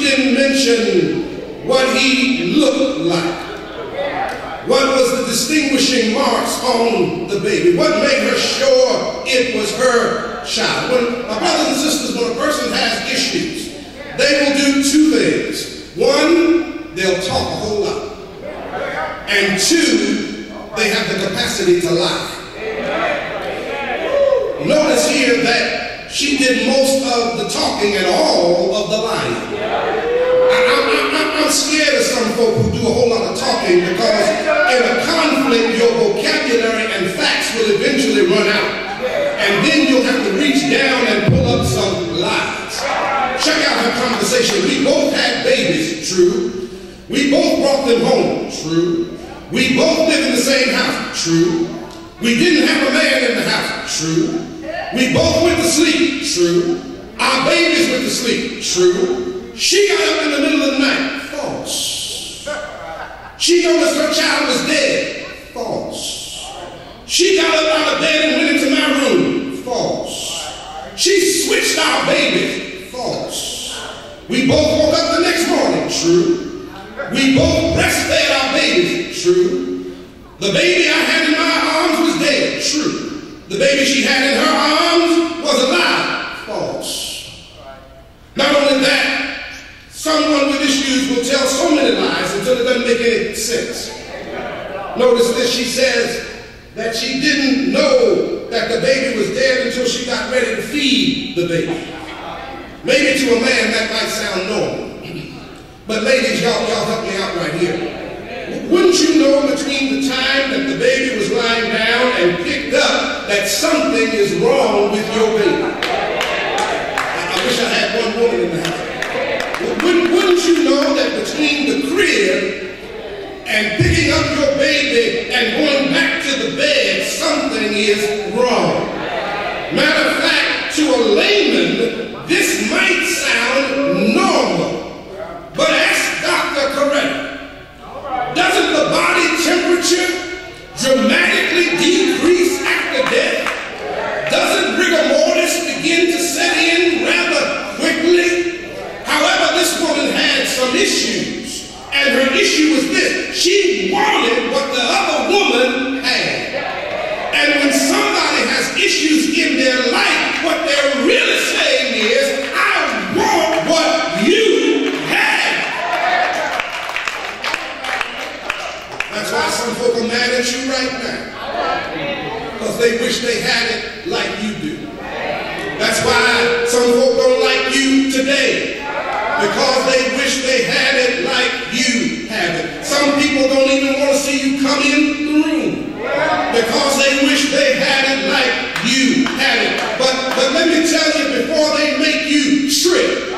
didn't mention what he looked like. What was the distinguishing marks on the baby? What made her sure it was her child? When, my brothers and sisters, when a person has issues, they will do two things. One, they'll talk a whole lot. And two, they have the capacity to lie. Notice here that she did most of the talking and all of the lying. I'm scared of some folk who do a whole lot of talking, because in a conflict, your vocabulary and facts will eventually run out. And then you'll have to reach down and pull up some lies. Check out her conversation. We both had babies, true. We both brought them home, true. We both live in the same house, true. We didn't have a man in the house, true. We both went to sleep, true. Our babies went to sleep, true. She got up in the middle of the night, false. She noticed her child was dead, false. She got up out of bed and went into my room, false. She switched our babies, false. We both woke up the next morning, true. We both breastfed our babies, true. The baby I had in my arms was dead, true. The baby she had in her arms was alive, false. Not only that, someone with issues will tell so many lies until it doesn't make any sense. Notice this, she says that she didn't know that the baby was dead until she got ready to feed the baby. Maybe to a man that might sound normal. But ladies, y'all help me out right here. Wouldn't you know between the time that the baby was lying down and picked up that something is wrong with your baby? I wish I had one woman in the house. Wouldn't you know that between the crib and picking up your baby and going back to the bed, something is wrong? Matter of fact, to a layman, this might sound normal. But ask Dr. Coretta, doesn't the body temperature dramatically decrease after death? Doesn't rigor mortis begin to set in rather quickly? However, this woman had some issues, and her issue was this: she wanted what the other woman had. And when somebody has issues in their life, what they're really saying is, I want what you have. That's why some folk are mad at you right now, because they wish they had it like you do. That's why some folk don't like you today, because they wish they had it like you have it. Some people don't even want to see you come in the room, because they wish they had it like you had it. But let me tell you, before they make you trip,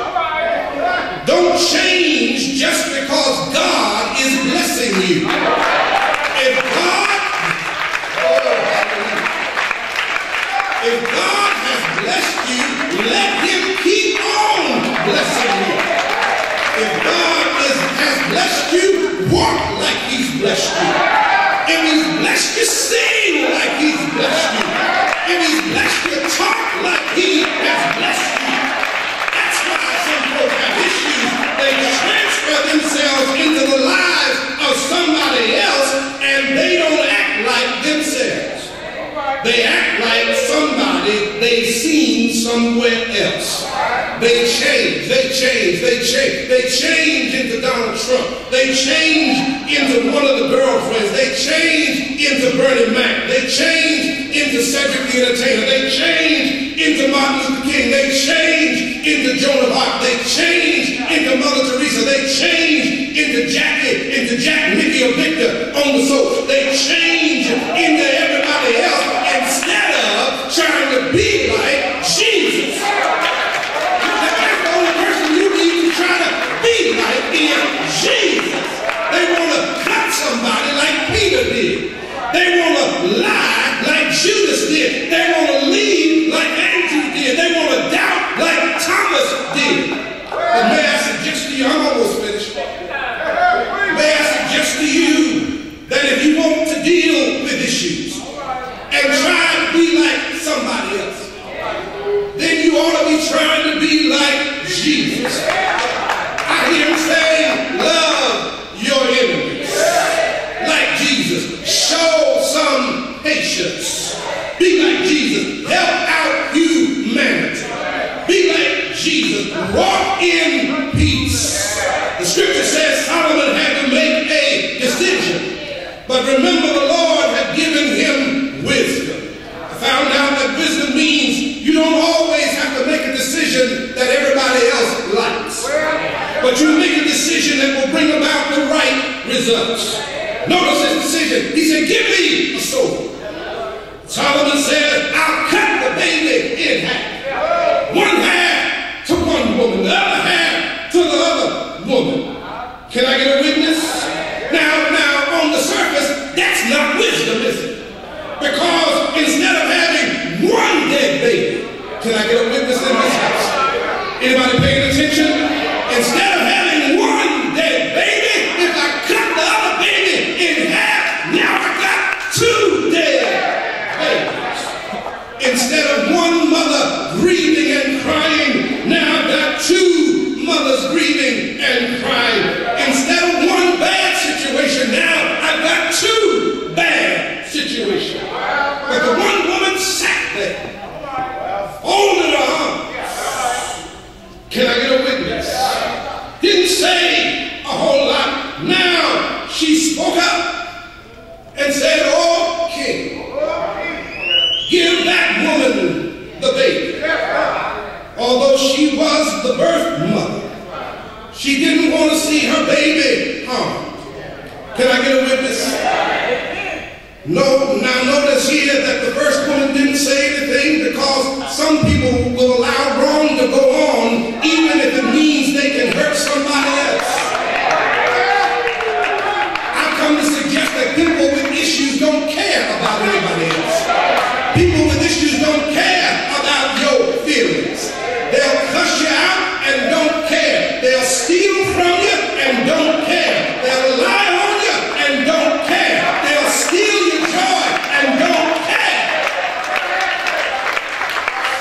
don't change just because God is blessing you. If God has blessed you, let him keep on blessing you. If God has blessed you, walk like he's blessed you. If he's blessed you, sing like he's blessed you. If he's blessed you, talk like he has blessed you. That's why some folks have issues. They transfer themselves into the lives of somebody else, and they don't act like themselves. They act like somebody they've seen somewhere else. They change into Donald Trump. They change into one of the girlfriends. They change into Bernie Mac. They change into Cedric the Entertainer. They change into Martin Luther King. They change into Joan of Arc. They change into Mother Teresa. They change into Jackie, into Jack, Mickey, or Victor on the soap. They change into everybody else instead of trying to be like Jesus. That's the only person you need to try to be like is Jesus. They want to cut somebody like Peter did. They want to lie like Judas did. They want to leave like Andrew did. They want to doubt like Thomas did. But may I suggest to you, I'm almost finished. May I suggest to you that if you want to deal Jesus. Help out humanity. Be like Jesus. Walk in peace. The scripture says Solomon had to make a decision. But remember, the Lord had given him wisdom. I found out that wisdom means you don't always have to make a decision that everybody else likes. But you make a decision that will bring about the right results. Notice his decision. He said, give me a sword. Solomon said, I'll cut the baby in half. One half to one woman, the other half to the other woman. Can I get a witness? Now, on the surface, that's not wisdom, is it? Because instead of having one dead baby, can I get a witness in this house? Anybody paying attention? Instead of having one dead baby, if I cut the other baby in half, now I got two dead babies. Instead of one mother grieving and crying, now I've got two mothers grieving and crying. Instead of one bad situation, now I've got two bad situations. But the one woman sat there, folded her arms. Can I get a witness? Didn't say a whole lot. Now she spoke up and said, oh, king, give that woman the baby. Although she was the birth mother, she didn't want to see her baby harmed. Can I get a witness? No, now notice here that the first woman didn't say anything because some people will allow wrong to go on even if it means they can hurt somebody else. I've come to suggest that people with issues don't care about anybody else. People with issues don't care about your feelings. They'll cuss you out and don't care. They'll steal from you and don't care. They'll lie on you and don't care. They'll steal your joy and don't care.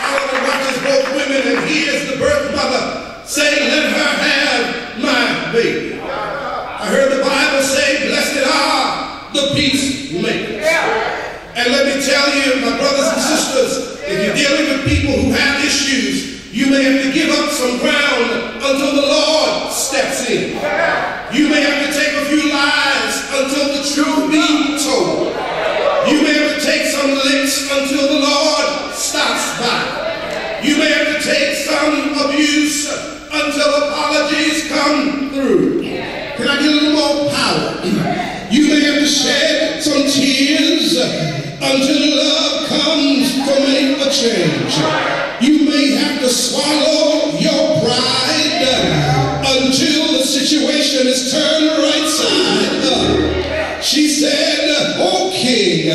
Solomon watches both women and hears the birth mother say, let her have my baby. I heard the Bible say, blessed are the peacemakers. And let me tell you, my brothers and sisters, if you're dealing with people who have issues, you may have to give up some ground until the Lord steps in. You may have to take a few lies until the truth be told. You may have to take some licks until the Lord stops by. You may have to take some abuse until apologies come through. Can I get a little more power? You may have to shed some tears until love comes to make a change. You may have to swallow your pride until the situation is turned right side up. She said, oh king,